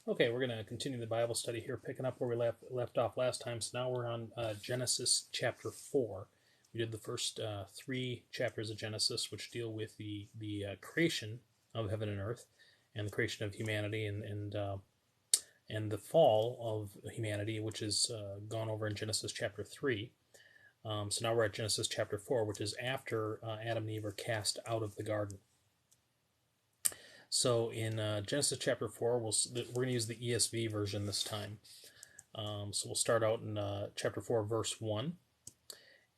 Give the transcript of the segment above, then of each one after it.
Okay, we're going to continue the Bible study here, picking up where we left off last time. So now we're on Genesis chapter 4. We did the first 3 chapters of Genesis, which deal with the creation of heaven and earth, and the creation of humanity, and the fall of humanity, which is gone over in Genesis chapter 3. So now we're at Genesis chapter 4, which is after Adam and Eve are cast out of the garden. So in Genesis chapter 4, we're going to use the ESV version this time. So we'll start out in chapter 4, verse 1.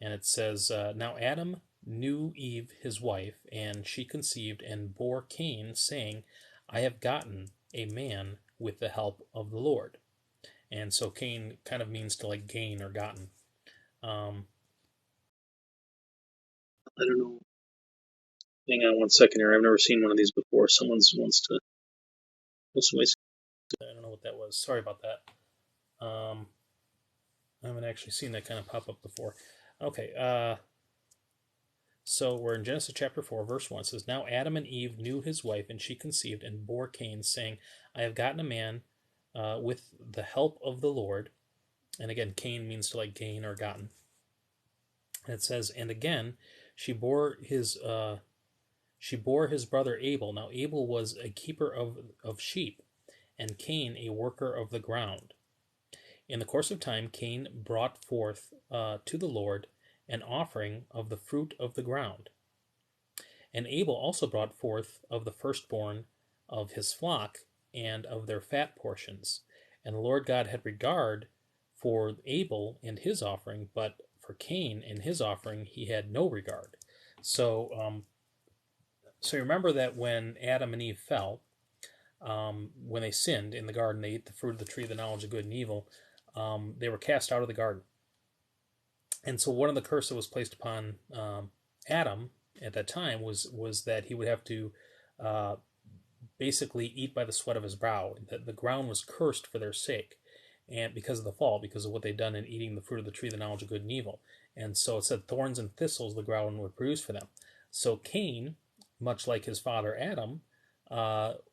And it says, Now Adam knew Eve, his wife, and she conceived and bore Cain, saying, I have gotten a man with the help of the Lord. And so Cain kind of means to like gain or gotten. I don't know. Hang on one second here. I've never seen one of these before. Someone wants to. I don't know what that was. Sorry about that. I haven't actually seen that kind of pop up before. Okay. So we're in Genesis chapter 4, verse 1. It says, Now Adam and Eve knew his wife, and she conceived and bore Cain, saying, I have gotten a man with the help of the Lord. And again, Cain means to like gain or gotten. And it says, and again, she bore his brother Abel. Now Abel was a keeper of sheep, and Cain a worker of the ground. In the course of time, Cain brought forth to the Lord an offering of the fruit of the ground. And Abel also brought forth of the firstborn of his flock and of their fat portions. And the Lord God had regard for Abel and his offering, but for Cain and his offering he had no regard. So you remember that when Adam and Eve fell, when they sinned in the garden, they ate the fruit of the tree of the knowledge of good and evil, they were cast out of the garden. And so one of the curses that was placed upon Adam at that time was that he would have to basically eat by the sweat of his brow. That the ground was cursed for their sake, and because of the fall, because of what they'd done in eating the fruit of the tree of the knowledge of good and evil. And so it said thorns and thistles the ground would produce for them. So Cain, much like his father Adam,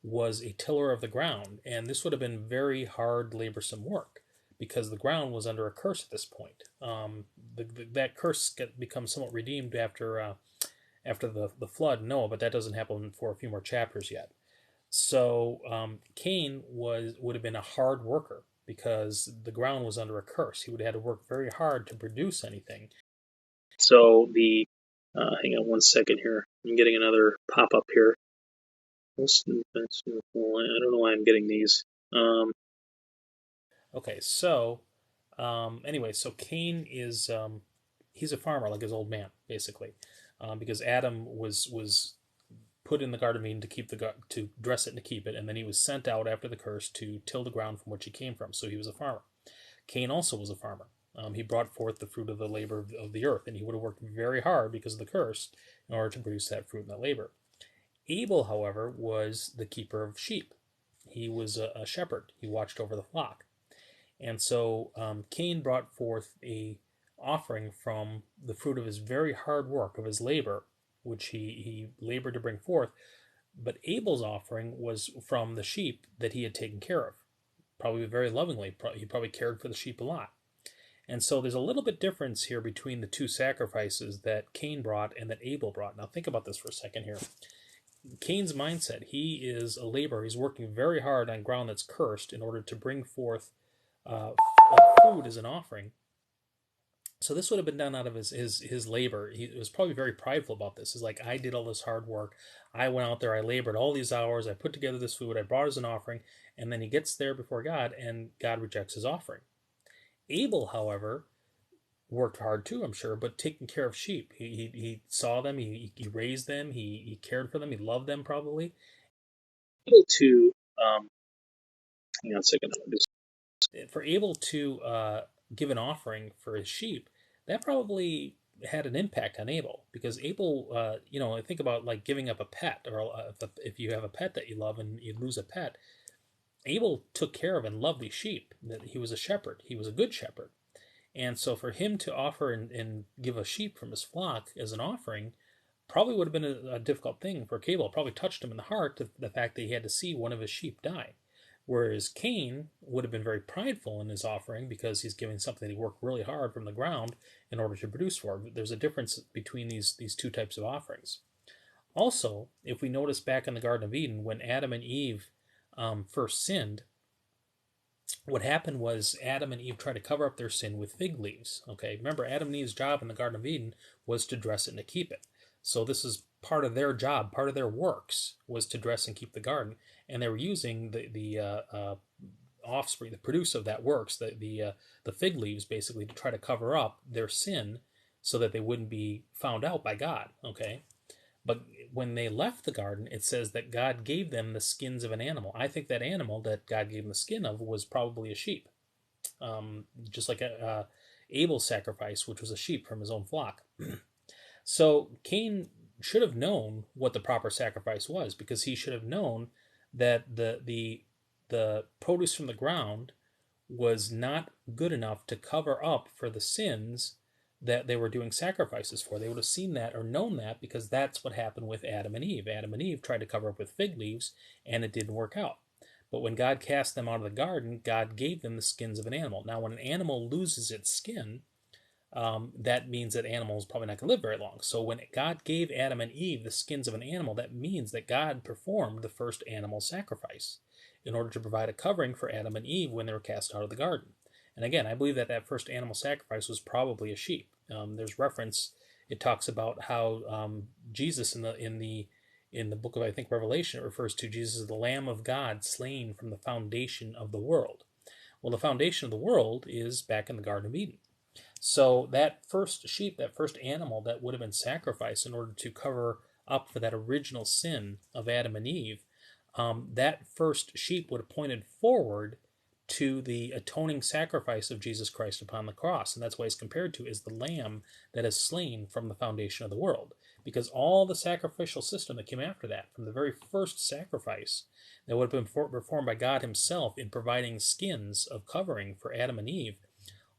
was a tiller of the ground, and this would have been very hard, laborsome work, because the ground was under a curse at this point. That curse becomes somewhat redeemed after the flood, Noah, but that doesn't happen for a few more chapters yet. So Cain would have been a hard worker because the ground was under a curse. He would have had to work very hard to produce anything. So hang on one second here. I'm getting another pop up here. I don't know why I'm getting these. Okay, so anyway, so Cain is he's a farmer like his old man, basically, because Adam was put in the Garden of Eden to dress it and to keep it, and then he was sent out after the curse to till the ground from which he came from. So he was a farmer. Cain also was a farmer. He brought forth the fruit of the labor of the earth, and he would have worked very hard because of the curse in order to produce that fruit and that labor. Abel, however, was the keeper of sheep. He was a shepherd. He watched over the flock. And so Cain brought forth a offering from the fruit of his very hard work, of his labor, which he labored to bring forth. But Abel's offering was from the sheep that he had taken care of, probably very lovingly. He probably cared for the sheep a lot. And so there's a little bit difference here between the two sacrifices that Cain brought and that Abel brought. Now think about this for a second here. Cain's mindset, he is a laborer. He's working very hard on ground that's cursed in order to bring forth food as an offering. So this would have been done out of his labor. He was probably very prideful about this. He's like, I did all this hard work. I went out there. I labored all these hours. I put together this food. I brought as an offering. And then he gets there before God, and God rejects his offering. Abel, however, worked hard too, I'm sure, but taking care of sheep. He saw them. He raised them. He cared for them. He loved them probably. Able to hang on a second. For Abel to give an offering for his sheep, that probably had an impact on Abel, because Abel, think about like giving up a pet, or if you have a pet that you love and you lose a pet. Abel took care of and loved these sheep. He was a shepherd. He was a good shepherd. And so for him to offer and give a sheep from his flock as an offering probably would have been a difficult thing for Abel. It probably touched him in the heart, the fact that he had to see one of his sheep die. Whereas Cain would have been very prideful in his offering because he's giving something that he worked really hard from the ground in order to produce for. There's a difference between these two types of offerings. Also, if we notice back in the Garden of Eden, when Adam and Eve first sinned, what happened was Adam and Eve tried to cover up their sin with fig leaves. Okay, remember, Adam and Eve's job in the Garden of Eden was to dress it and to keep it. So this is part of their job, part of their works was to dress and keep the garden, and they were using the offspring, the produce of that works, the fig leaves, basically, to try to cover up their sin, so that they wouldn't be found out by God. Okay, but when they left the garden, it says that God gave them the skins of an animal. I think that animal that God gave them the skin of was probably a sheep, just like Abel's sacrifice, which was a sheep from his own flock. So Cain should have known what the proper sacrifice was, because he should have known that the produce from the ground was not good enough to cover up for the sins that they were doing sacrifices for. They would have seen that or known that, because that's what happened with Adam and Eve. Adam and Eve tried to cover up with fig leaves, and it didn't work out. But when God cast them out of the garden, God gave them the skins of an animal. Now, when an animal loses its skin, that means that animal is probably not going to live very long. So when God gave Adam and Eve the skins of an animal, that means that God performed the first animal sacrifice in order to provide a covering for Adam and Eve when they were cast out of the garden. And again, I believe that that first animal sacrifice was probably a sheep. There's reference. It talks about how Jesus in the book of, I think, Revelation, it refers to Jesus as the Lamb of God slain from the foundation of the world. Well, the foundation of the world is back in the Garden of Eden. So that first sheep, that first animal that would have been sacrificed in order to cover up for that original sin of Adam and Eve, that first sheep would have pointed forward to the atoning sacrifice of Jesus Christ upon the cross. And that's why he's compared to as the lamb that is slain from the foundation of the world. Because all the sacrificial system that came after that, from the very first sacrifice that would have been performed by God himself in providing skins of covering for Adam and Eve,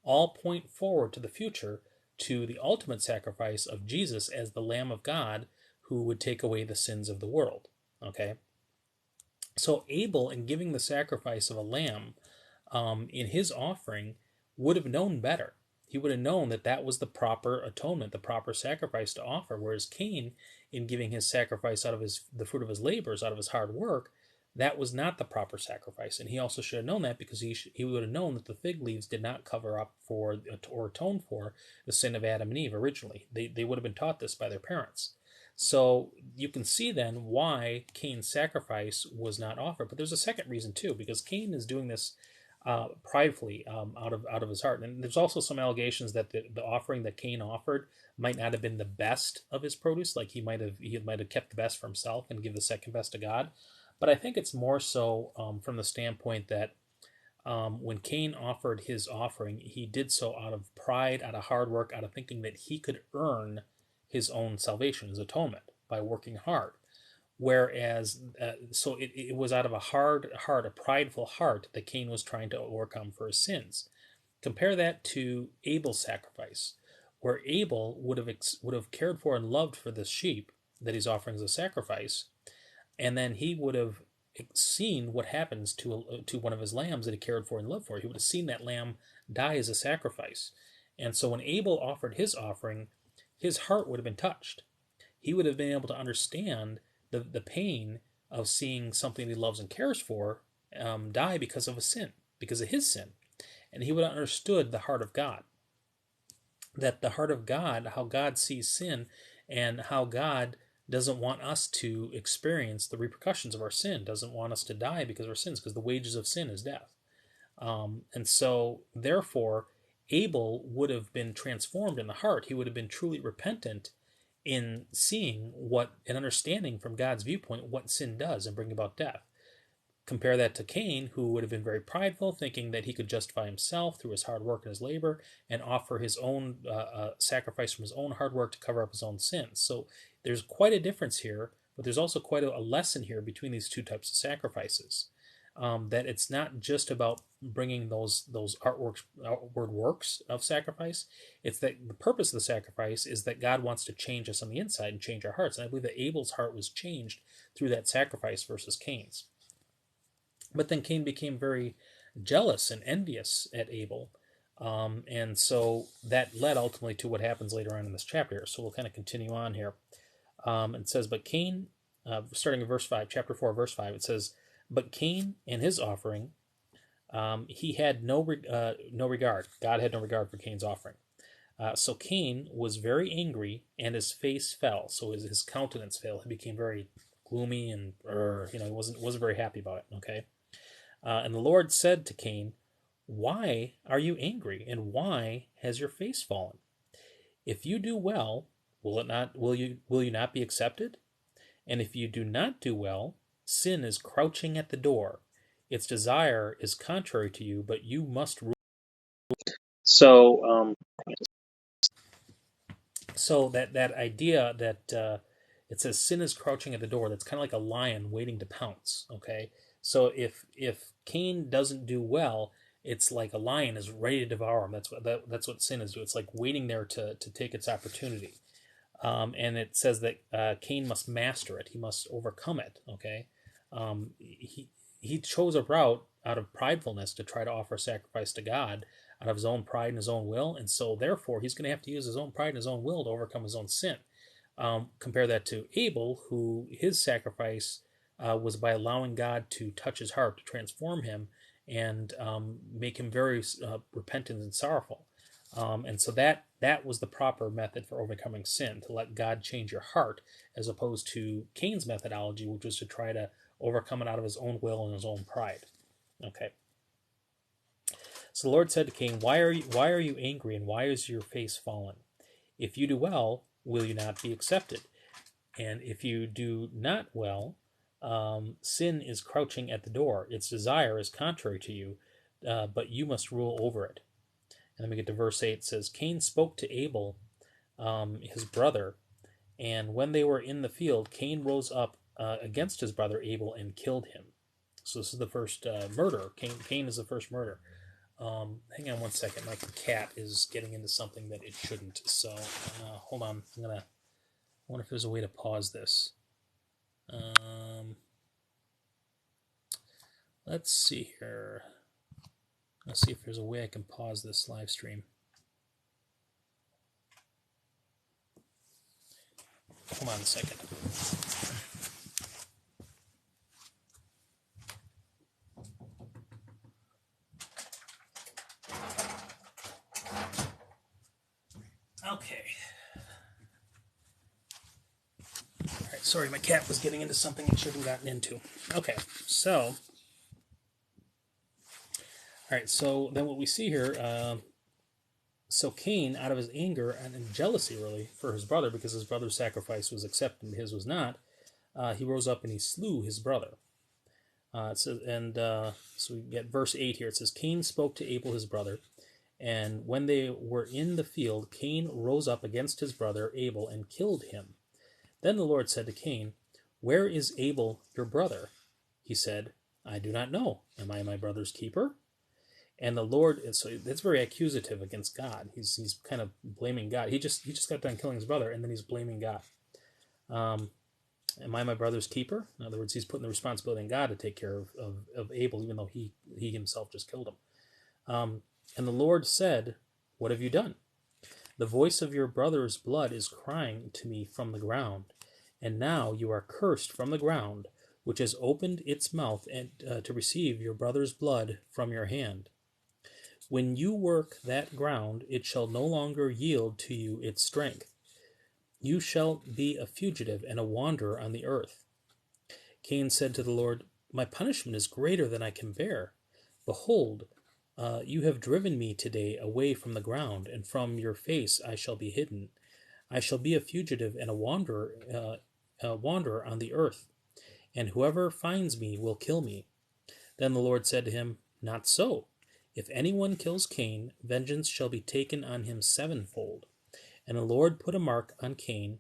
all point forward to the future, to the ultimate sacrifice of Jesus as the Lamb of God who would take away the sins of the world. Okay? So Abel, in giving the sacrifice of a lamb, in his offering, would have known better. He would have known that that was the proper atonement, the proper sacrifice to offer. Whereas Cain, in giving his sacrifice out of the fruit of his labors, out of his hard work, that was not the proper sacrifice. And he also should have known that, because he would have known that the fig leaves did not cover up for or atone for the sin of Adam and Eve originally. They would have been taught this by their parents. So you can see then why Cain's sacrifice was not offered. But there's a second reason too, because Cain is doing this pridefully, out of his heart. And there's also some allegations that the offering that Cain offered might not have been the best of his produce. Like he might have kept the best for himself and give the second best to God. But I think it's more so from the standpoint that when Cain offered his offering, he did so out of pride, out of hard work, out of thinking that he could earn his own salvation, his atonement, by working hard. Whereas, so it was out of a hard heart, a prideful heart, that Cain was trying to overcome for his sins. Compare that to Abel's sacrifice, where Abel would have cared for and loved for this sheep that he's offering as a sacrifice, and then he would have seen what happens to one of his lambs that he cared for and loved for. He would have seen that lamb die as a sacrifice. And so when Abel offered his offering, his heart would have been touched. He would have been able to understand the pain of seeing something he loves and cares for die because of a sin, because of his sin. And he would have understood the heart of God. That the heart of God, how God sees sin, and how God doesn't want us to experience the repercussions of our sin, doesn't want us to die because of our sins, because the wages of sin is death. And so, therefore, Abel would have been transformed in the heart. He would have been truly repentant in seeing and understanding from God's viewpoint what sin does and bring about death. Compare that to Cain, who would have been very prideful, thinking that he could justify himself through his hard work and his labor, and offer his own sacrifice from his own hard work to cover up his own sins. So there's quite a difference here, but there's also quite a lesson here between these two types of sacrifices. That it's not just about bringing those outward works of sacrifice. It's that the purpose of the sacrifice is that God wants to change us on the inside and change our hearts. And I believe that Abel's heart was changed through that sacrifice versus Cain's. But then Cain became very jealous and envious at Abel. And so that led ultimately to what happens later on in this chapter. So we'll kind of continue on here. It says, but Cain, starting in verse 5, chapter 4, verse 5, it says, but Cain and his offering, he had no regard. God had no regard for Cain's offering. So Cain was very angry, and his face fell. So his countenance fell. He became very gloomy, and he wasn't very happy about it. Okay, and the Lord said to Cain, "Why are you angry, and why has your face fallen? If you do well, will you not be accepted? And if you do not do well, sin is crouching at the door. Its desire is contrary to you, but you must rule." So, So that idea that it says sin is crouching at the door, that's kind of like a lion waiting to pounce. Okay, so if Cain doesn't do well, it's like a lion is ready to devour him. That's what sin is. It's like waiting there to take its opportunity. And it says that Cain must master it. He must overcome it. Okay, he chose a route out of pridefulness to try to offer sacrifice to God out of his own pride and his own will, and so therefore he's going to have to use his own pride and his own will to overcome his own sin. Compare that to Abel, who his sacrifice was by allowing God to touch his heart, to transform him, and make him very repentant and sorrowful. And so that was the proper method for overcoming sin, to let God change your heart, as opposed to Cain's methodology, which was to try to overcome it out of his own will and his own pride. Okay. So the Lord said to Cain, "Why are you angry, and why is your face fallen? If you do well, will you not be accepted? And if you do not well, sin is crouching at the door. Its desire is contrary to you, but you must rule over it." And then we get to verse 8. It says, Cain spoke to Abel, his brother, and when they were in the field, Cain rose up against his brother Abel and killed him. So this is the first murder. Cain is the first murder. Hang on one second. My cat is getting into something that it shouldn't. So hold on. I wonder if there's a way to pause this. Let's see here. Let's see if there's a way I can pause this live stream. Hold on a second. Okay. All right, sorry, my cat was getting into something it shouldn't have gotten into. Okay, so... All right, so then what we see here... So Cain, out of his anger and jealousy, really, for his brother, because his brother's sacrifice was accepted and his was not, he rose up and he slew his brother. So we get verse 8 here. It says, Cain spoke to Abel his brother, and when they were in the field, Cain rose up against his brother Abel and killed him. Then the Lord said to Cain, "Where is Abel your brother?" He said, "I do not know. Am I my brother's keeper?" And the Lord, so that's very accusative against God. He's kind of blaming God. He just got done killing his brother, and then he's blaming God. Am I my brother's keeper? In other words, he's putting the responsibility on God to take care of Abel, even though he himself just killed him. And the Lord said, "What have you done? The voice of your brother's blood is crying to me from the ground, and now you are cursed from the ground, which has opened its mouth and to receive your brother's blood from your hand. When you work that ground, it shall no longer yield to you its strength. You shall be a fugitive and a wanderer on the earth." Cain said to the Lord, "My punishment is greater than I can bear. Behold, you have driven me today away from the ground, and from your face I shall be hidden. I shall be a fugitive and a wanderer on the earth, and whoever finds me will kill me." Then the Lord said to him, "Not so. If anyone kills Cain, vengeance shall be taken on him sevenfold." And the Lord put a mark on Cain,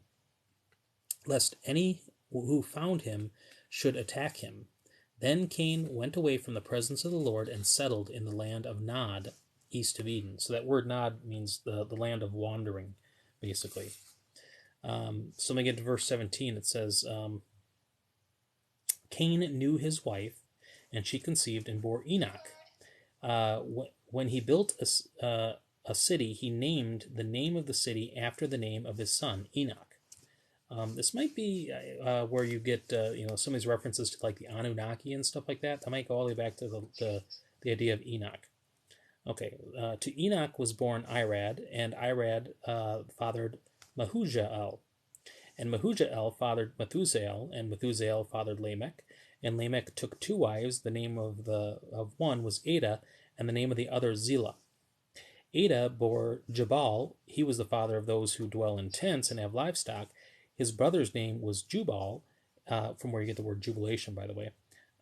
lest any who found him should attack him. Then Cain went away from the presence of the Lord and settled in the land of Nod, east of Eden. So that word Nod means the land of wandering, basically. So when we get to verse 17, it says, Cain knew his wife, and she conceived and bore Enoch. When he built a city, he named the name of the city after the name of his son, Enoch. This might be where you get some of these references to like the Anunnaki and stuff like that. That might go all the way back to the idea of Enoch. Okay, to Enoch was born Irad, and Irad fathered Mehujael. And Mehujael fathered Methusael, and Methusael fathered Lamech. And Lamech took two wives. The name of one was Ada, and the name of the other Zillah. Ada bore Jabal. He was the father of those who dwell in tents and have livestock. His brother's name was Jubal, from where you get the word jubilation, by the way.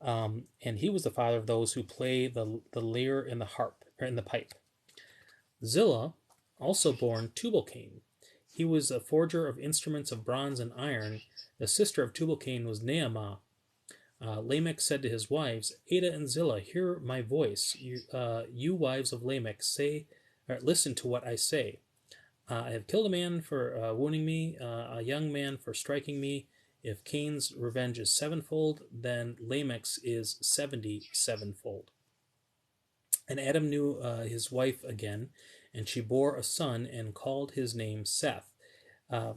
And he was the father of those who play the lyre and the harp, or in the pipe. Zillah, also born Tubal-Cain. He was a forger of instruments of bronze and iron. The sister of Tubal-Cain was Naamah. Lamech said to his wives, Ada and Zillah, hear my voice. You wives of Lamech, listen to what I say. I have killed a man for wounding me, a young man for striking me. If Cain's revenge is sevenfold, then Lamech's is 77-fold. And Adam knew his wife again, and she bore a son and called his name Seth.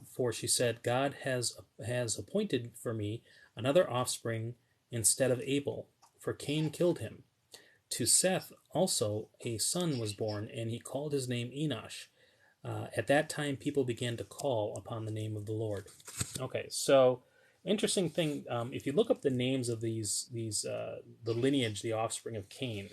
For she said, God has appointed for me another offspring instead of Abel, for Cain killed him. To Seth also a son was born, and he called his name Enosh. At that time, people began to call upon the name of the Lord. Okay, so interesting thing. If you look up the names of these the lineage, the offspring of Cain,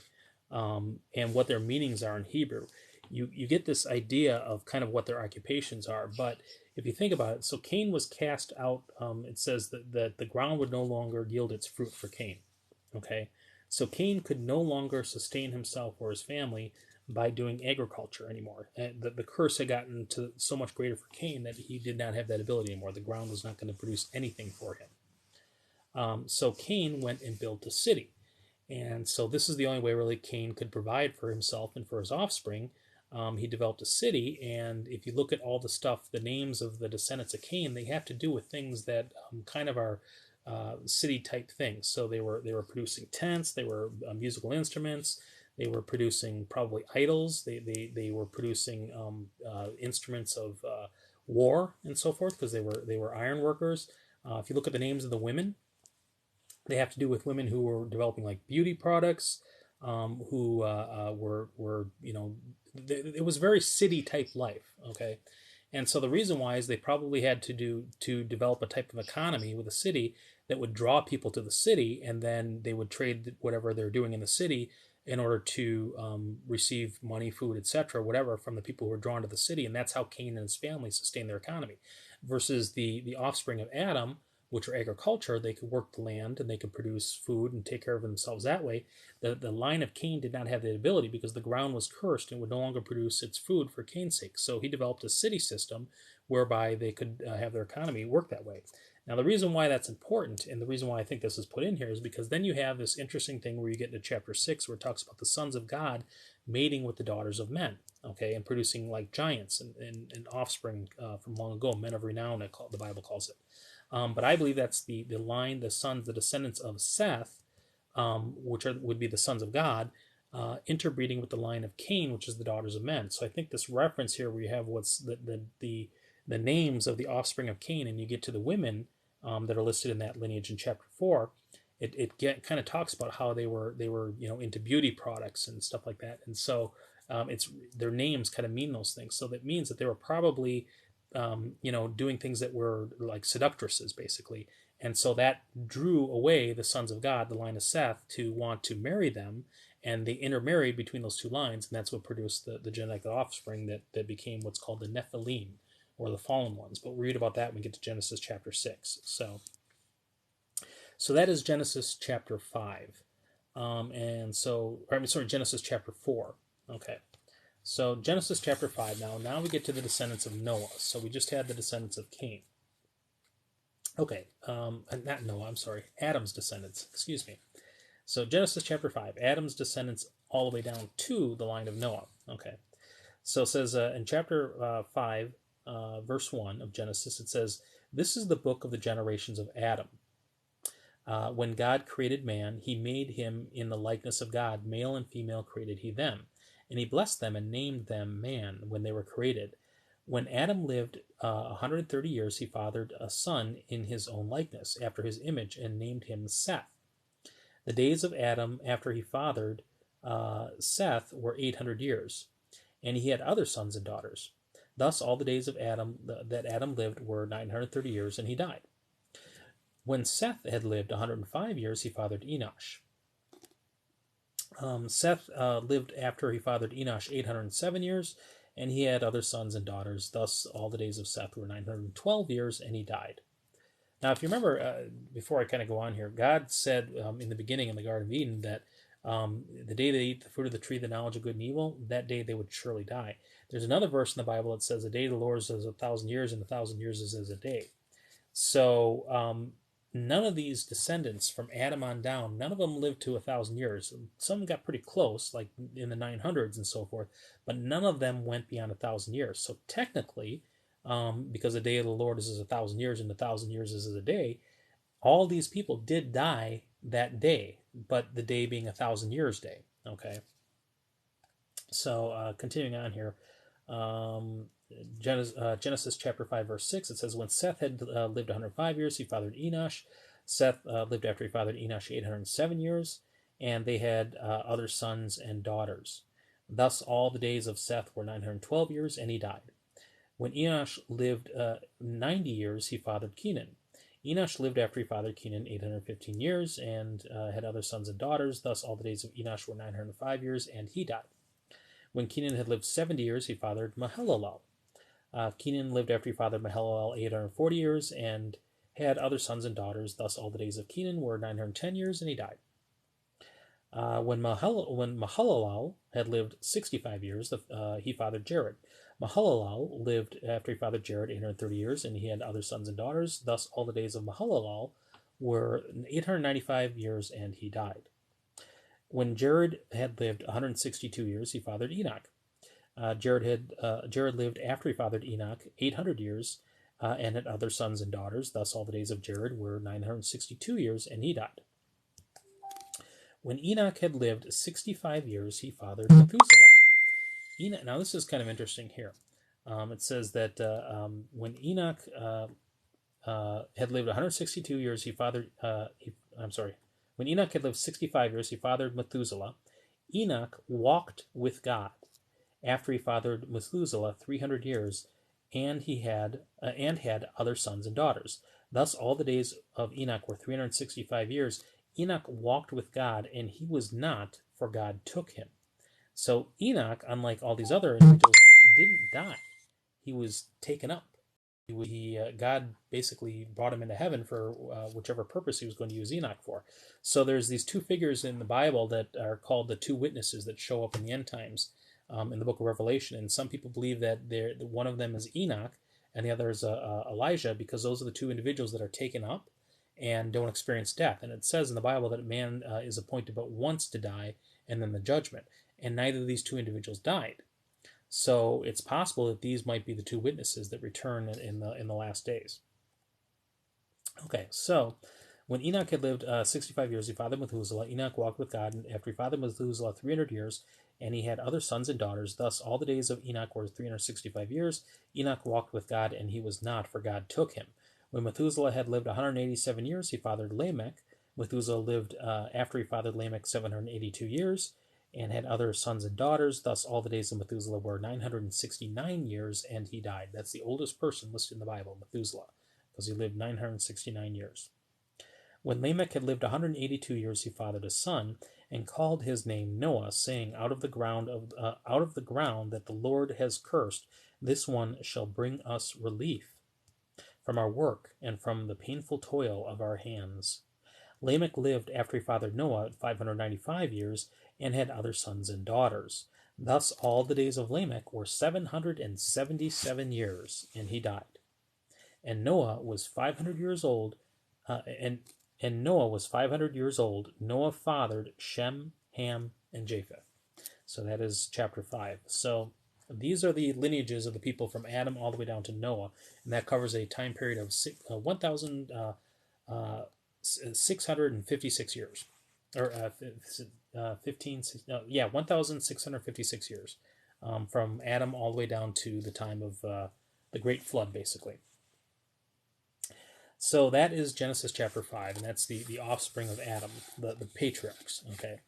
and what their meanings are in Hebrew, you get this idea of kind of what their occupations are. But if you think about it, so Cain was cast out. It says that the ground would no longer yield its fruit for Cain. Okay, so Cain could no longer sustain himself or his family by doing agriculture anymore. And the curse had gotten to so much greater for Cain that he did not have that ability anymore. The ground was not going to produce anything for him. So Cain went and built a city. And so this is the only way really Cain could provide for himself and for his offspring. He developed a city, and if you look at all the stuff, the names of the descendants of Cain, they have to do with things that kind of are city-type things. So they were producing tents, they were musical instruments, they were producing probably idols, they were producing instruments of war and so forth, because they were iron workers. If you look at the names of the women, they have to do with women who were developing like beauty products, who were it was very city type life. Okay, and so the reason why is they probably had to develop a type of economy with a city that would draw people to the city, and then they would trade whatever they're doing in the city in order to receive money, food, etc., whatever, from the people who were drawn to the city, and that's how Cain and his family sustained their economy. Versus the offspring of Adam, which are agriculture, they could work the land and they could produce food and take care of themselves that way. The line of Cain did not have that ability because the ground was cursed and would no longer produce its food for Cain's sake. So he developed a city system whereby they could have their economy work that way. Now, the reason why that's important, and the reason why I think this is put in here, is because then you have this interesting thing where you get into chapter 6 where it talks about the sons of God mating with the daughters of men, okay, and producing like giants and offspring from long ago, men of renown, the Bible calls it. But I believe that's the line, the sons, the descendants of Seth, which would be the sons of God, interbreeding with the line of Cain, which is the daughters of men. So I think this reference here, where you have what's the names of the offspring of Cain, and you get to the women that are listed in that lineage in chapter 4, it kind of talks about how they were into beauty products and stuff like that, and so it's their names kind of mean those things. So that means that they were probably doing things that were like seductresses, basically. And so that drew away the sons of God, the line of Seth, to want to marry them, and they intermarried between those two lines, and that's what produced the genetic offspring that became what's called the Nephilim, or the fallen ones. But we'll read about that when we get to Genesis chapter 6. So that is Genesis chapter 5. Genesis chapter 4. Okay. So Genesis chapter 5. Now we get to the descendants of Noah. So we just had the descendants of Cain. Okay, not Noah, I'm sorry. Adam's descendants, excuse me. So Genesis chapter 5, Adam's descendants all the way down to the line of Noah. Okay, so it says in chapter 5, verse 1 of Genesis, it says, "This is the book of the generations of Adam. When God created man, he made him in the likeness of God. Male and female created he them. And he blessed them and named them man when they were created. When Adam lived 130 years, he fathered a son in his own likeness, after his image, and named him Seth. The days of Adam after he fathered Seth were 800 years, and he had other sons and daughters. Thus all the days of Adam that Adam lived were 930 years, and he died. When Seth had lived 105 years, he fathered Enosh. Seth lived after he fathered Enosh 807 years, and he had other sons and daughters. Thus all the days of Seth were 912 years, and he died. Now, if you remember, before I kind of go on here, God said in the beginning in the Garden of Eden that the day they eat the fruit of the tree, the knowledge of good and evil, that day they would surely die. There's another verse in the Bible that says the day of the Lord is as 1,000 years, and 1,000 years is as a day. So none of these descendants from Adam on down, none of them lived to 1,000 years. Some got pretty close, like in the 900s and so forth, but none of them went beyond 1,000 years. So technically, because the day of the Lord is as 1,000 years, and 1,000 years is as a day, all these people did die that day, but the day being 1,000 years day. Okay. So continuing on here, Genesis chapter 5 verse 6, it says, when Seth had lived 105 years, he fathered Enosh. Seth lived after he fathered Enosh 807 years, and they had other sons and daughters. Thus all the days of Seth were 912 years, and he died. When Enosh lived 90 years, he fathered Kenan. Enosh lived after he fathered Kenan 815 years, and had other sons and daughters. Thus all the days of Enosh were 905 years, and he died. When Kenan had lived 70 years, he fathered Mahalalel. Kenan lived after he fathered Mahalalel 840 years, and had other sons and daughters. Thus all the days of Kenan were 910 years, and he died. When Mahalalel had lived 65 years, he fathered Jared. Mahalalel lived after he fathered Jared 830 years, and he had other sons and daughters. Thus all the days of Mahalalel were 895 years, and he died. When Jared had lived 162 years, he fathered Enoch. Jared lived after he fathered Enoch 800 years, and had other sons and daughters. Thus all the days of Jared were 962 years, and he died. When Enoch had lived 65 years, he fathered Methuselah. Now this is kind of interesting here. It says that when Enoch had lived 162 years, he fathered. When Enoch had lived 65 years, he fathered Methuselah. Enoch walked with God after he fathered Methuselah 300 years, and he had other sons and daughters. Thus all the days of Enoch were 365 years. Enoch walked with God, and he was not, for God took him. So Enoch, unlike all these other individuals, didn't die. He was taken up. God basically brought him into heaven for whichever purpose he was going to use Enoch for. So there's these two figures in the Bible that are called the two witnesses that show up in the end times in the book of Revelation. And some people believe that one of them is Enoch and the other is Elijah, because those are the two individuals that are taken up and don't experience death. And it says in the Bible that man is appointed but once to die, and then the judgment. And neither of these two individuals died. So it's possible that these might be the two witnesses that return in the last days. Okay, so when Enoch had lived 65 years, he fathered Methuselah. Enoch walked with God, and after he fathered Methuselah 300 years, and he had other sons and daughters. Thus all the days of Enoch were 365 years. Enoch walked with God, and he was not, for God took him. When Methuselah had lived 187 years, he fathered Lamech. Methuselah lived after he fathered Lamech 782 years, and had other sons and daughters. Thus all the days of Methuselah were 969 years, and he died. That's the oldest person listed in the Bible, Methuselah, because he lived 969 years. When Lamech had lived 182 years, he fathered a son, and called his name Noah, saying, out of the ground that the Lord has cursed, this one shall bring us relief from our work and from the painful toil of our hands. Lamech lived after he fathered Noah 595 years, and had other sons and daughters. Thus all the days of Lamech were 777 years, and he died. And Noah was 500 years old, Noah fathered Shem, Ham, and Japheth. So that is chapter 5. So these are the lineages of the people from Adam all the way down to Noah, and that covers a time period of 1,000 656 years, or 1,656 years, from Adam all the way down to the time of the Great Flood, basically. So that is Genesis chapter 5, and that's the offspring of Adam, the patriarchs. Okay.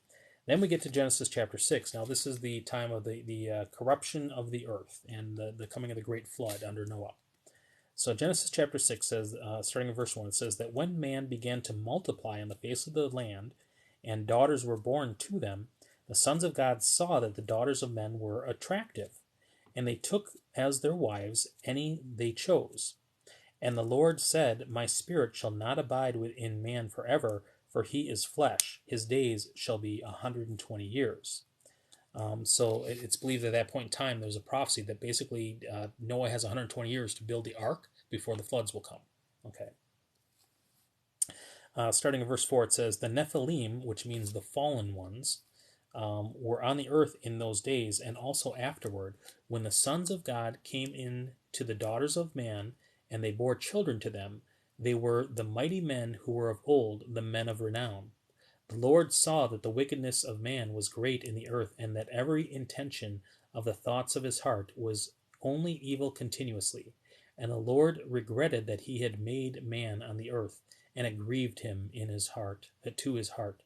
Then we get to Genesis chapter 6. Now, this is the time of the corruption of the earth and the coming of the great flood under Noah. So Genesis chapter 6 says, starting in verse 1, it says that when man began to multiply on the face of the land, and daughters were born to them, the sons of God saw that the daughters of men were attractive, and they took as their wives any they chose. And the Lord said, My spirit shall not abide within man forever, for he is flesh. His days shall be 120 years. So it's believed at that point in time there's a prophecy that basically Noah has 120 years to build the ark before the floods will come. Okay. Starting in verse 4, it says, The Nephilim, which means the fallen ones, were on the earth in those days, and also afterward, when the sons of God came in to the daughters of man, and they bore children to them. They were the mighty men who were of old, the men of renown. The Lord saw that the wickedness of man was great in the earth, and that every intention of the thoughts of his heart was only evil continuously. And the Lord regretted that he had made man on the earth, and it grieved him in his heart, to his heart.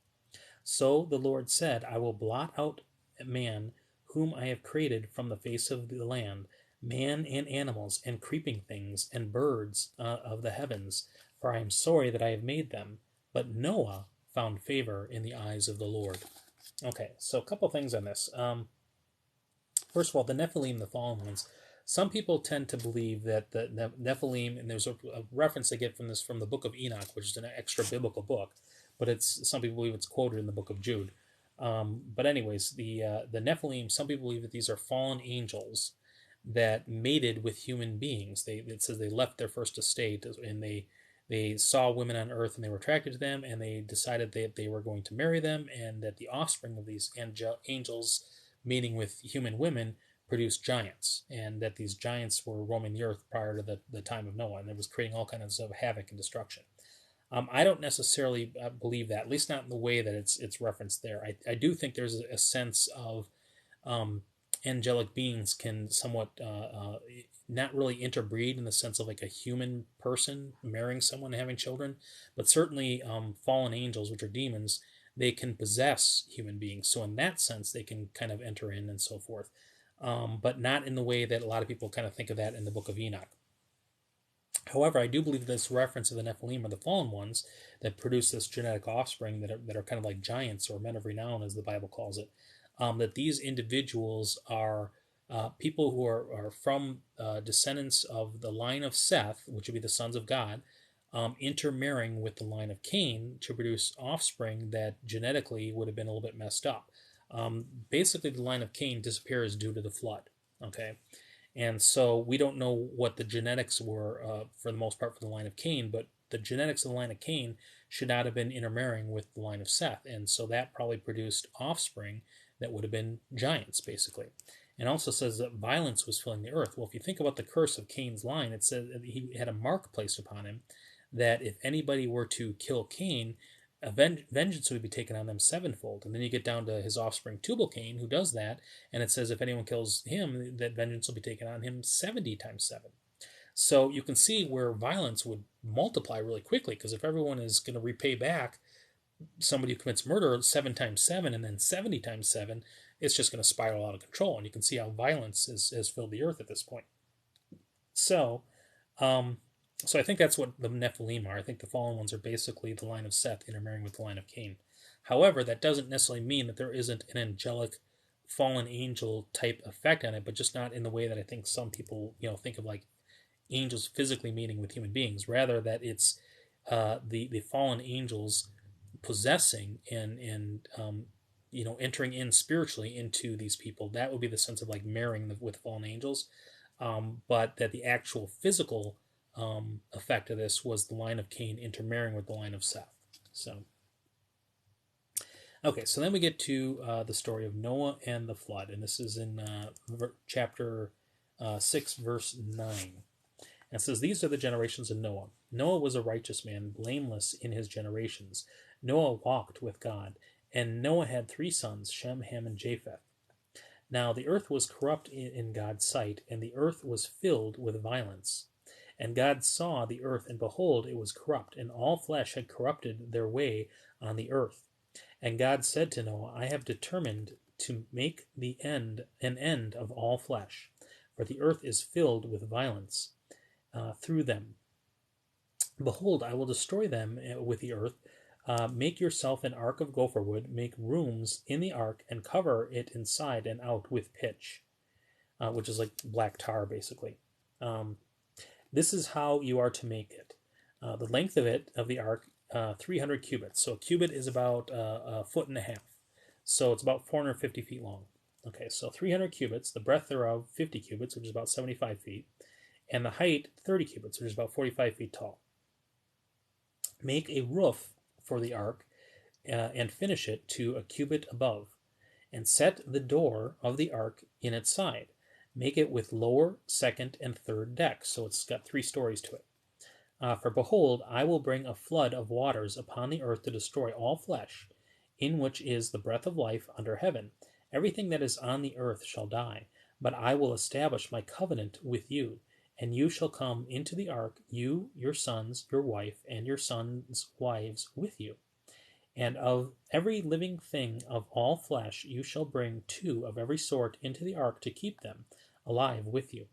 So the Lord said, I will blot out man, whom I have created from the face of the land, man and animals, and creeping things, and birds of the heavens, for I am sorry that I have made them. But Noah found favor in the eyes of the Lord. Okay, so a couple things on this. First of all, the Nephilim, the fallen ones. Some people tend to believe that the Nephilim, and there's a reference they get from this from the book of Enoch, which is an extra biblical book, but some people believe it's quoted in the book of Jude. But anyways, the Nephilim, some people believe that these are fallen angels that mated with human beings. It says they left their first estate, and they saw women on earth and they were attracted to them, and they decided that they were going to marry them, and that the offspring of these angels mating with human women produced giants, and that these giants were roaming the earth prior to the time of Noah, and it was creating all kinds of havoc and destruction. I don't necessarily believe that, at least not in the way that it's referenced there. I do think there's a sense of angelic beings can somewhat not really interbreed in the sense of like a human person marrying someone and having children, but certainly fallen angels, which are demons, they can possess human beings. So in that sense, they can kind of enter in and so forth, but not in the way that a lot of people kind of think of that in the book of Enoch. However, I do believe this reference of the Nephilim are the fallen ones that produce this genetic offspring that are kind of like giants or men of renown, as the Bible calls it. That these individuals are people who are from descendants of the line of Seth, which would be the sons of God, intermarrying with the line of Cain to produce offspring that genetically would have been a little bit messed up. Basically, the line of Cain disappears due to the flood. Okay. And so we don't know what the genetics were for the most part for the line of Cain, but the genetics of the line of Cain should not have been intermarrying with the line of Seth. And so that probably produced offspring that would have been giants, basically. And also says that violence was filling the earth. Well, if you think about the curse of Cain's line, it said that he had a mark placed upon him that if anybody were to kill Cain, vengeance would be taken on them sevenfold. And then you get down to his offspring Tubal Cain, who does that, and it says if anyone kills him, that vengeance will be taken on him 70 times 7. So you can see where violence would multiply really quickly, because if everyone is going to repay back somebody who commits murder 7 times 7 and then 70 times 7, it's just going to spiral out of control. And you can see how violence has filled the earth at this point. So I think that's what the Nephilim are. I think the fallen ones are basically the line of Seth intermarrying with the line of Cain. However, that doesn't necessarily mean that there isn't an angelic fallen angel type effect on it, but just not in the way that I think some people think of like angels physically mating with human beings. Rather, that it's the fallen angels possessing and entering in spiritually into these people. That would be the sense of like marrying with fallen angels, but that the actual physical effect of this was the line of Cain intermarrying with the line of Seth. So, okay, so then we get to the story of Noah and the flood, and this is in chapter 6, verse 9. And it says, these are the generations of Noah. Noah was a righteous man, blameless in his generations. Noah walked with God. And Noah had 3 sons, Shem, Ham, and Japheth. Now the earth was corrupt in God's sight, and the earth was filled with violence. And God saw the earth, and behold, it was corrupt, and all flesh had corrupted their way on the earth. And God said to Noah, I have determined to make an end of all flesh, for the earth is filled with violence through them. Behold, I will destroy them with the earth. Make yourself an ark of gopher wood, make rooms in the ark, and cover it inside and out with pitch, which is like black tar, basically. This is how you are to make it. The length of the ark, 300 cubits. So a cubit is about a foot and a half. So it's about 450 feet long. Okay, so 300 cubits, the breadth thereof 50 cubits, which is about 75 feet, and the height 30 cubits, which is about 45 feet tall. Make a roof for the ark and finish it to a cubit above, and set the door of the ark in its side. Make it with lower, second, and third decks, so it's got 3 stories to it. For behold, I will bring a flood of waters upon the earth to destroy all flesh, in which is the breath of life under heaven. Everything that is on the earth shall die, but I will establish my covenant with you, and you shall come into the ark, you, your sons, your wife, and your sons' wives with you. And of every living thing of all flesh you shall bring 2 of every sort into the ark to keep them alive with you.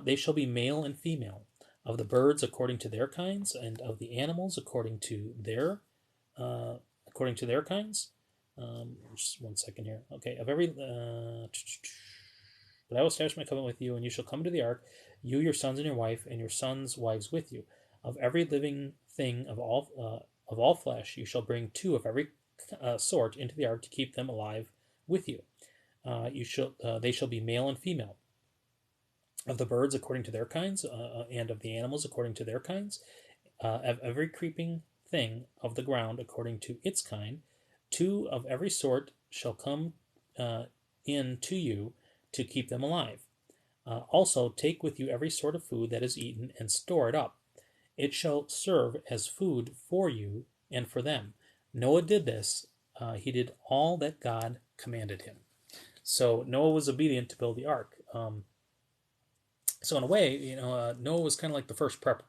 They shall be male and female, of the birds according to their kinds, and of the animals according to their kinds. Just one second here. Okay, of every. But I will establish my covenant with you, and you shall come into the ark, you, your sons, and your wife, and your sons' wives with you. Of every living thing of all flesh, you shall bring 2 of every sort into the ark to keep them alive with you. They shall be male and female, of the birds according to their kinds, and of the animals according to their kinds, of every creeping thing of the ground according to its kind. 2 of every sort shall come in to you to keep them alive. Also take with you every sort of food that is eaten, and store it up. It shall serve as food for you and for them. Noah did this. He did all that God commanded him. So Noah was obedient to build the ark. So in a way, Noah was kind of like the first prepper.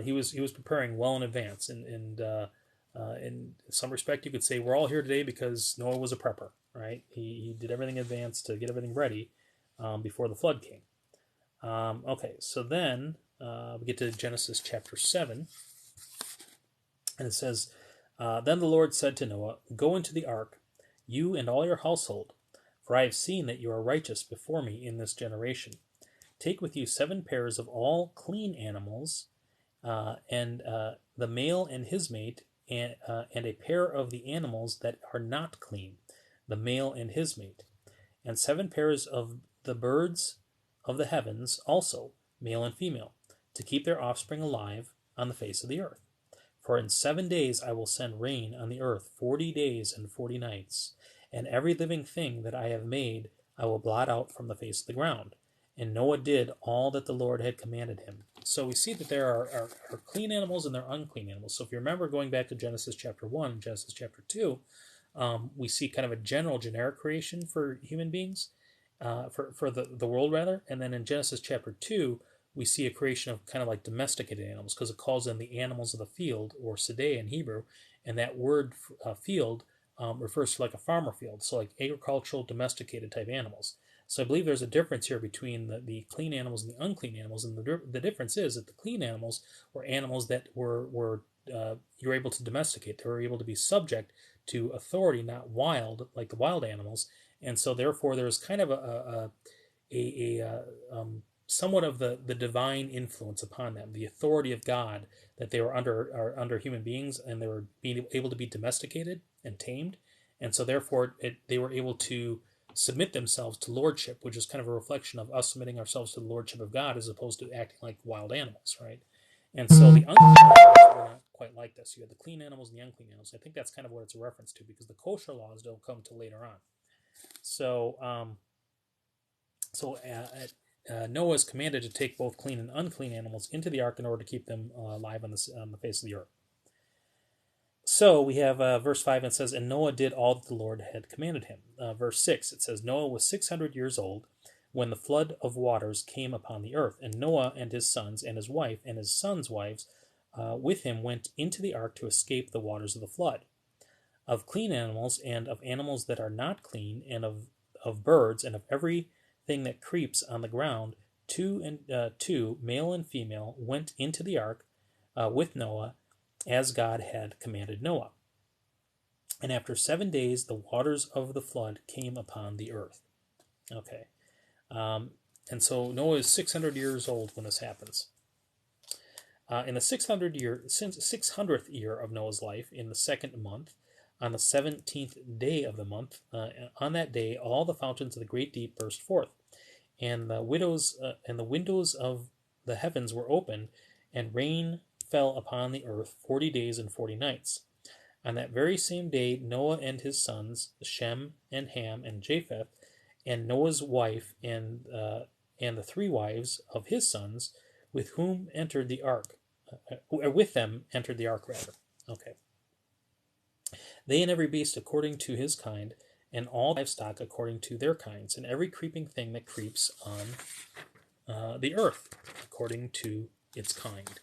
He was preparing well in advance, and in some respect, you could say we're all here today because Noah was a prepper, right? He did everything in advance to get everything ready before the flood came. Okay, so then we get to Genesis chapter 7, and it says, Then the Lord said to Noah, Go into the ark, you and all your household, for I have seen that you are righteous before me in this generation. Take with you 7 pairs of all clean animals, and the male and his mate, and a pair of the animals that are not clean, the male and his mate, and 7 pairs of the birds of the heavens also, male and female, to keep their offspring alive on the face of the earth. For in 7 days I will send rain on the earth, 40 days and 40 nights, and every living thing that I have made I will blot out from the face of the ground. And Noah did all that the Lord had commanded him. So we see that there are clean animals and there are unclean animals. So if you remember going back to Genesis chapter 1 and Genesis chapter 2, we see kind of a generic creation for human beings, for the world rather. And then in Genesis chapter 2, we see a creation of kind of like domesticated animals, because it calls them the animals of the field, or sedeh in Hebrew. And that word field refers to like a farmer field, so like agricultural domesticated type animals. So I believe there's a difference here between the clean animals and the unclean animals, and the difference is that the clean animals were animals that were you were able to domesticate. They were able to be subject to authority, not wild like the wild animals, and so therefore there's kind of a somewhat of the divine influence upon them, the authority of God that they were under human beings, and they were being able to be domesticated and tamed, and so therefore they were able to submit themselves to lordship, which is kind of a reflection of us submitting ourselves to the lordship of God as opposed to acting like wild animals, right? And so the unclean animals were not quite like this. You had the clean animals and the unclean animals. I think that's kind of what it's a reference to, because the kosher laws don't come till later on. So, Noah is commanded to take both clean and unclean animals into the ark in order to keep them alive on the face of the earth. So we have verse 5, and it says, and Noah did all that the Lord had commanded him. Verse 6, it says, Noah was 600 years old when the flood of waters came upon the earth, and Noah and his sons and his wife and his sons' wives with him went into the ark to escape the waters of the flood. Of clean animals and of animals that are not clean, and of birds and of everything that creeps on the ground, two, male and female, went into the ark with Noah, as God had commanded Noah. And after 7 days, the waters of the flood came upon the earth. Okay. And so Noah is 600 years old when this happens. In the 600th year of Noah's life, in the second month, on the 17th day of the month, on that day, all the fountains of the great deep burst forth, and the windows of the heavens were opened, and rain fell upon the earth 40 days and 40 nights. On that very same day, Noah and his sons, Shem and Ham and Japheth, and Noah's wife and the 3 wives of his sons, with them entered the ark. Okay. They and every beast according to his kind, and all livestock according to their kinds, and every creeping thing that creeps on the earth according to its kind,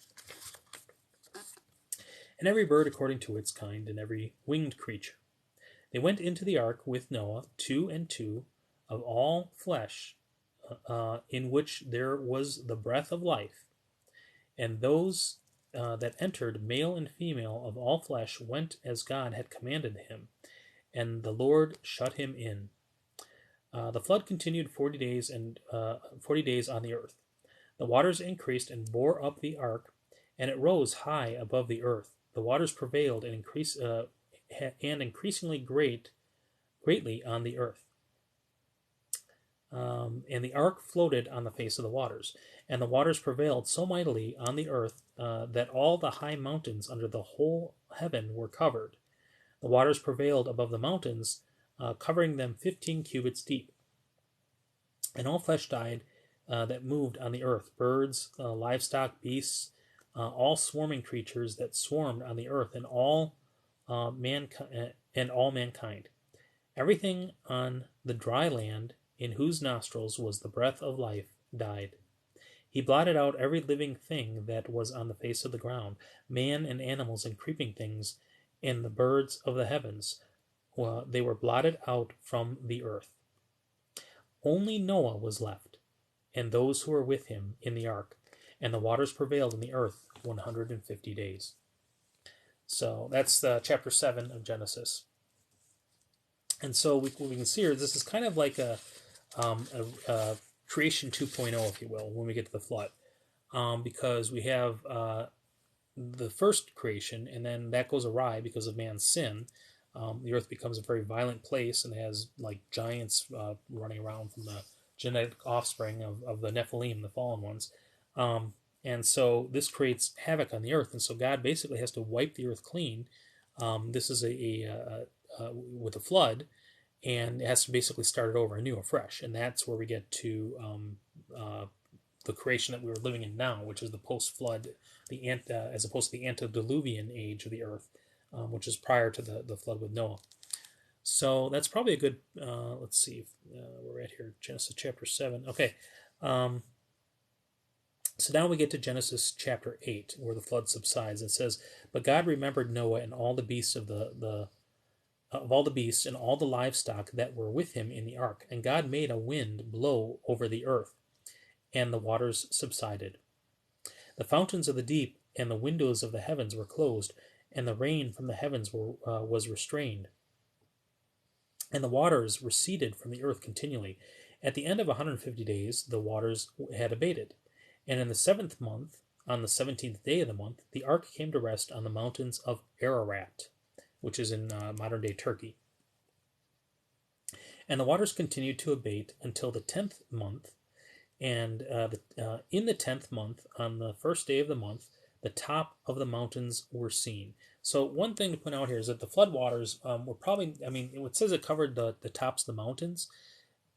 and every bird according to its kind, and every winged creature. They went into the ark with Noah, 2 and 2, of all flesh, in which there was the breath of life. And those that entered, male and female of all flesh, went as God had commanded him, and the Lord shut him in. The flood continued 40 days and 40 days on the earth. The waters increased and bore up the ark, and it rose high above the earth. The waters prevailed and increasingly greatly on the earth. And the ark floated on the face of the waters, and the waters prevailed so mightily on the earth that all the high mountains under the whole heaven were covered. The waters prevailed above the mountains, covering them 15 cubits deep. And all flesh died that moved on the earth, birds, livestock, beasts, all swarming creatures that swarmed on the earth, and all mankind. Everything on the dry land, in whose nostrils was the breath of life, died. He blotted out every living thing that was on the face of the ground, man and animals and creeping things, and the birds of the heavens. They were blotted out from the earth. Only Noah was left, and those who were with him in the ark, and the waters prevailed in the earth 150 days. So that's chapter 7 of Genesis. And so what we can see here, this is kind of like a creation 2.0, if you will, when we get to the flood, because we have the first creation, and then that goes awry because of man's sin. The earth becomes a very violent place and has like giants running around from the genetic offspring of the Nephilim, the fallen ones. And so this creates havoc on the earth, and so God basically has to wipe the earth clean. This is with a flood, and it has to basically start it over anew, afresh, and that's where we get to the creation that we were living in now, which is the post-flood, as opposed to the antediluvian age of the earth, which is prior to the flood with Noah. So that's probably a good. Let's see, we're at here, Genesis chapter 7. Okay, so now we get to Genesis chapter 8, where the flood subsides. It says, "But God remembered Noah and all the beasts of all the beasts and all the livestock that were with him in the ark. And God made a wind blow over the earth, and the waters subsided. The fountains of the deep and the windows of the heavens were closed, and the rain from the heavens was restrained. And the waters receded from the earth continually. At the end of 150 days, the waters had abated. And in the 7th month, on the 17th day of the month, the ark came to rest on the mountains of Ararat, which is in modern-day Turkey. And the waters continued to abate until the 10th month. And in the 10th month, on the first day of the month, the top of the mountains were seen." So one thing to point out here is that the flood waters were probably, it says it covered the tops of the mountains,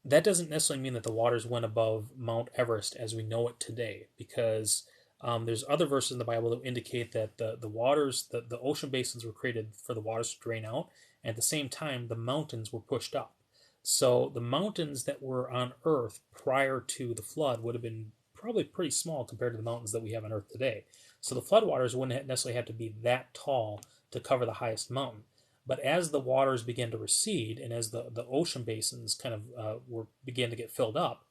that doesn't necessarily mean that the waters went above Mount Everest as we know it today, because there's other verses in the Bible that indicate that the waters, the ocean basins were created for the waters to drain out, and at the same time, the mountains were pushed up. So the mountains that were on Earth prior to the flood would have been probably pretty small compared to the mountains that we have on Earth today. So the floodwaters wouldn't necessarily have to be that tall to cover the highest mountain. But as the waters began to recede and as the ocean basins kind of began to get filled up,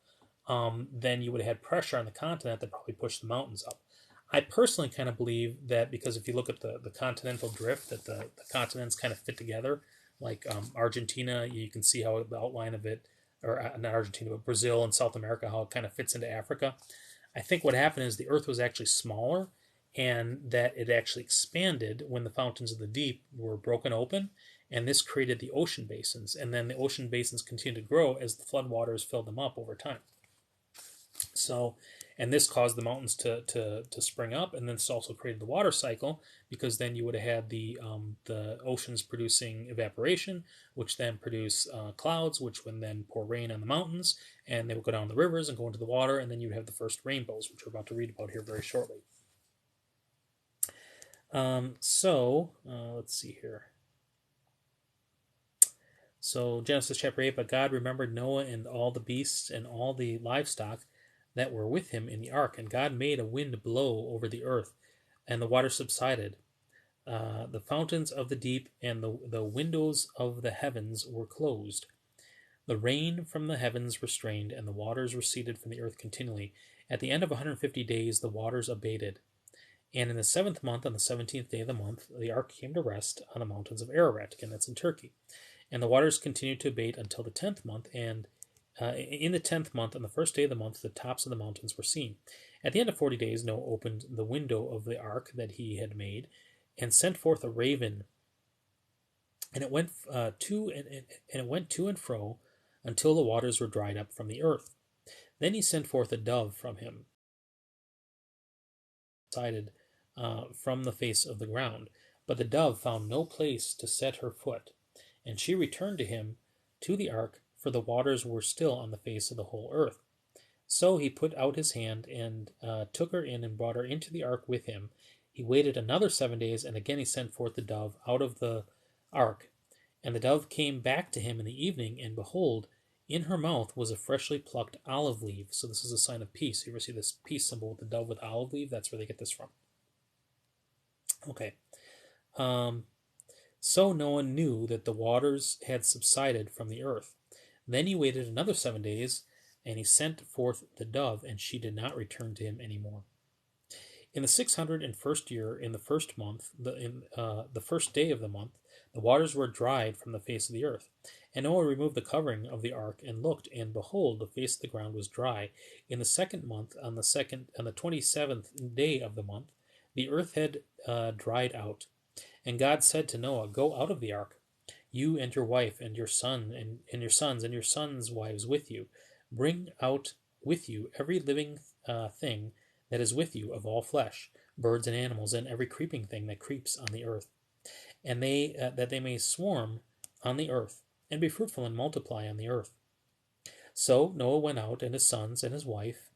then you would have had pressure on the continent that probably pushed the mountains up. I personally kind of believe that because if you look at the continental drift, that the continents kind of fit together. Like Argentina, you can see how the outline of it, or not Argentina, but Brazil and South America, how it kind of fits into Africa. I think what happened is the Earth was actually smaller, and that it actually expanded when the fountains of the deep were broken open, and this created the ocean basins. And then the ocean basins continued to grow as the floodwaters filled them up over time. So, and this caused the mountains to spring up, and then this also created the water cycle, because then you would have had the oceans producing evaporation, which then produce clouds, which would then pour rain on the mountains, and they would go down the rivers and go into the water, and then you'd have the first rainbows, which we're about to read about here very shortly. Let's see here. So Genesis chapter 8, but God remembered Noah and all the beasts and all the livestock that were with him in the ark, and God made a wind blow over the earth, and the water subsided. The fountains of the deep and the windows of the heavens were closed. The rain from the heavens restrained, and the waters receded from the earth continually. At the end of 150 days, the waters abated. And in the 7th month, on the 17th day of the month, the ark came to rest on the mountains of Ararat. Again, that's in Turkey. And the waters continued to abate until the 10th month, and in the 10th month, on the first day of the month, the tops of the mountains were seen. At the end of 40 days, Noah opened the window of the ark that he had made, and sent forth a raven, and it went to and fro until the waters were dried up from the earth. Then he sent forth a dove from him, decided from the face of the ground. But the dove found no place to set her foot, and she returned to him to the ark, for the waters were still on the face of the whole earth. So he put out his hand and took her in and brought her into the ark with him. He waited another 7 days, and again he sent forth the dove out of the ark. And the dove came back to him in the evening, and behold, in her mouth was a freshly plucked olive leaf. So this is a sign of peace. You ever see this peace symbol with the dove with olive leaf? That's where they get this from. Okay. So Noah knew that the waters had subsided from the earth. Then he waited another 7 days, and he sent forth the dove, and she did not return to him any more. In the 601st year, in the first month, the first day of the month, the waters were dried from the face of the earth. And Noah removed the covering of the ark, and looked, and behold, the face of the ground was dry. In the 2nd month, on the 27th day of the month, the earth had dried out. And God said to Noah, Go out of the ark, you and your wife and your son and your sons and your sons' wives with you. Bring out with you every living thing that is with you of all flesh, birds and animals, and every creeping thing that creeps on the earth, and that they may swarm on the earth, and be fruitful and multiply on the earth. So Noah went out, and his sons and his wife,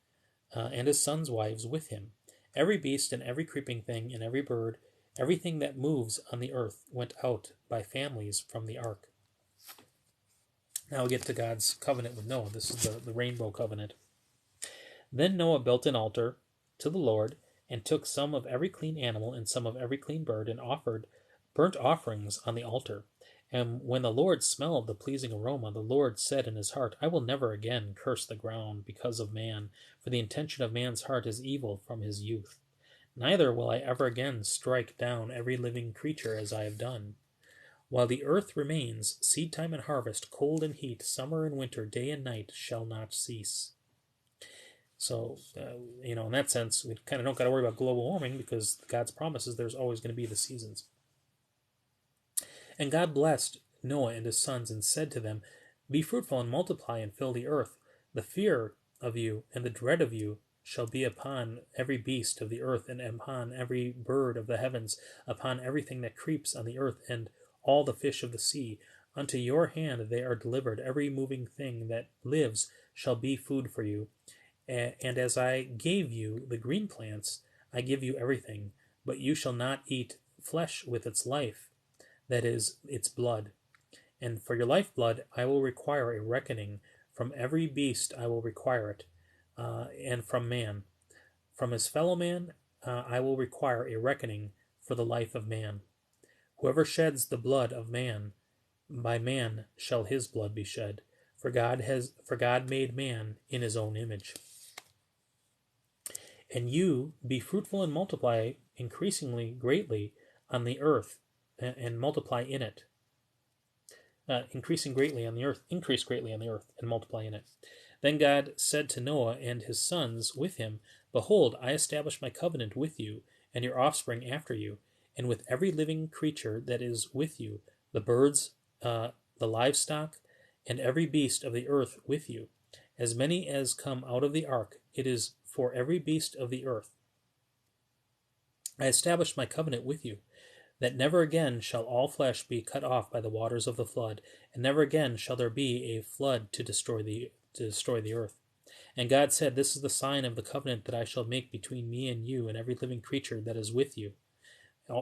and his sons' wives with him. Every beast and every creeping thing and every bird, everything that moves on the earth, went out by families from the ark. Now we get to God's covenant with Noah. This is the rainbow covenant. Then Noah built an altar to the Lord, and took some of every clean animal and some of every clean bird, and offered burnt offerings on the altar. And when the Lord smelled the pleasing aroma, the Lord said in his heart, I will never again curse the ground because of man, for the intention of man's heart is evil from his youth. Neither will I ever again strike down every living creature as I have done. While the earth remains, seed time and harvest, cold and heat, summer and winter, day and night shall not cease. So, in that sense, we kind of don't got to worry about global warming, because God's promises there's always going to be the seasons. And God blessed Noah and his sons, and said to them, Be fruitful and multiply and fill the earth. The fear of you and the dread of you shall be upon every beast of the earth, and upon every bird of the heavens, upon everything that creeps on the earth, and all the fish of the sea. Unto your hand they are delivered. Every moving thing that lives shall be food for you. And as I gave you the green plants, I give you everything. But you shall not eat flesh with its life, that is, its blood. And for your lifeblood I will require a reckoning. From every beast I will require it, and from man. From his fellow man I will require a reckoning for the life of man. Whoever sheds the blood of man, by man shall his blood be shed. For God made man in his own image. And you be fruitful and multiply increasingly greatly on the earth, and multiply in it. Increasing greatly on the earth, increase greatly on the earth, and multiply in it. Then God said to Noah and his sons with him, Behold, I establish my covenant with you and your offspring after you, and with every living creature that is with you, the birds, the livestock, and every beast of the earth with you, as many as come out of the ark. It is for every beast of the earth. I established my covenant with you, that never again shall all flesh be cut off by the waters of the flood, and never again shall there be a flood to destroy the earth. And God said, This is the sign of the covenant that I shall make between me and you and every living creature that is with you,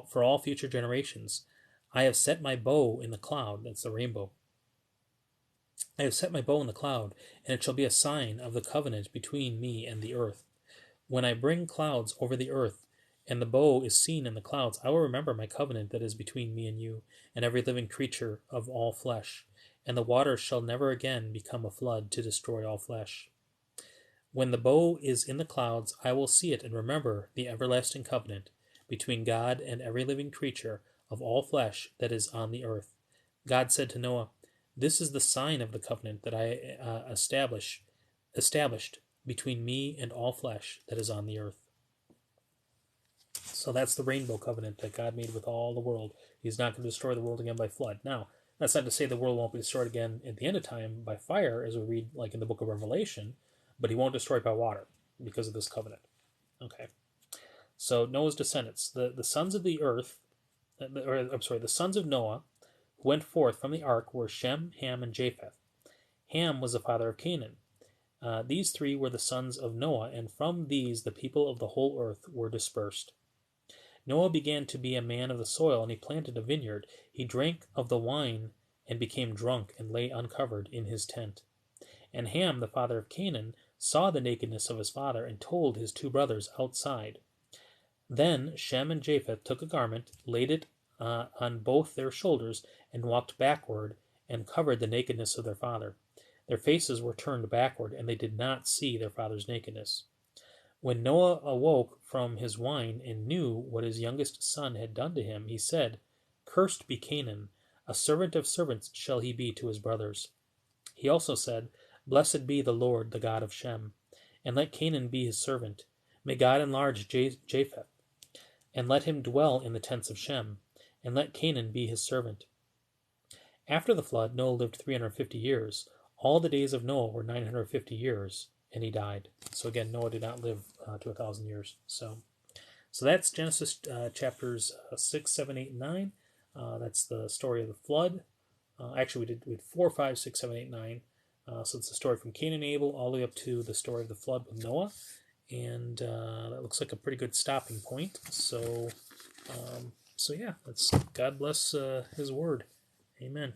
for all future generations. I have set my bow in the cloud, that's the rainbow. I have set my bow in the cloud, and it shall be a sign of the covenant between me and the earth. When I bring clouds over the earth, and the bow is seen in the clouds, I will remember my covenant that is between me and you, and every living creature of all flesh. And the waters shall never again become a flood to destroy all flesh. When the bow is in the clouds, I will see it and remember the everlasting covenant between God and every living creature of all flesh that is on the earth. God said to Noah, This is the sign of the covenant that I established between me and all flesh that is on the earth. So that's the rainbow covenant that God made with all the world. He's not going to destroy the world again by flood. Now, that's not to say the world won't be destroyed again at the end of time by fire, as we read like in the book of Revelation, but he won't destroy it by water because of this covenant. Okay. So Noah's descendants, the sons of the earth, the sons of Noah who went forth from the ark were Shem, Ham, and Japheth. Ham was the father of Canaan. These three were the sons of Noah, and from these the people of the whole earth were dispersed. Noah began to be a man of the soil, and he planted a vineyard. He drank of the wine and became drunk, and lay uncovered in his tent. And Ham, the father of Canaan, saw the nakedness of his father, and told his two brothers outside. Then Shem and Japheth took a garment, laid it on both their shoulders, and walked backward, and covered the nakedness of their father. Their faces were turned backward, and they did not see their father's nakedness. When Noah awoke from his wine and knew what his youngest son had done to him, he said, Cursed be Canaan, a servant of servants shall he be to his brothers. He also said, Blessed be the Lord, the God of Shem, and let Canaan be his servant. May God enlarge Japheth, and let him dwell in the tents of Shem, and let Canaan be his servant. After the flood, Noah lived 350 years. All the days of Noah were 950 years, and he died. So again, Noah did not live to 1,000 years. So that's Genesis chapters 6, 7, 8, and 9. That's the story of the flood. Actually, we had 4, 5, 6, 7, 8, 9. So it's the story from Cain and Abel all the way up to the story of the flood with Noah. And that looks like a pretty good stopping point. So yeah, God bless his word. Amen.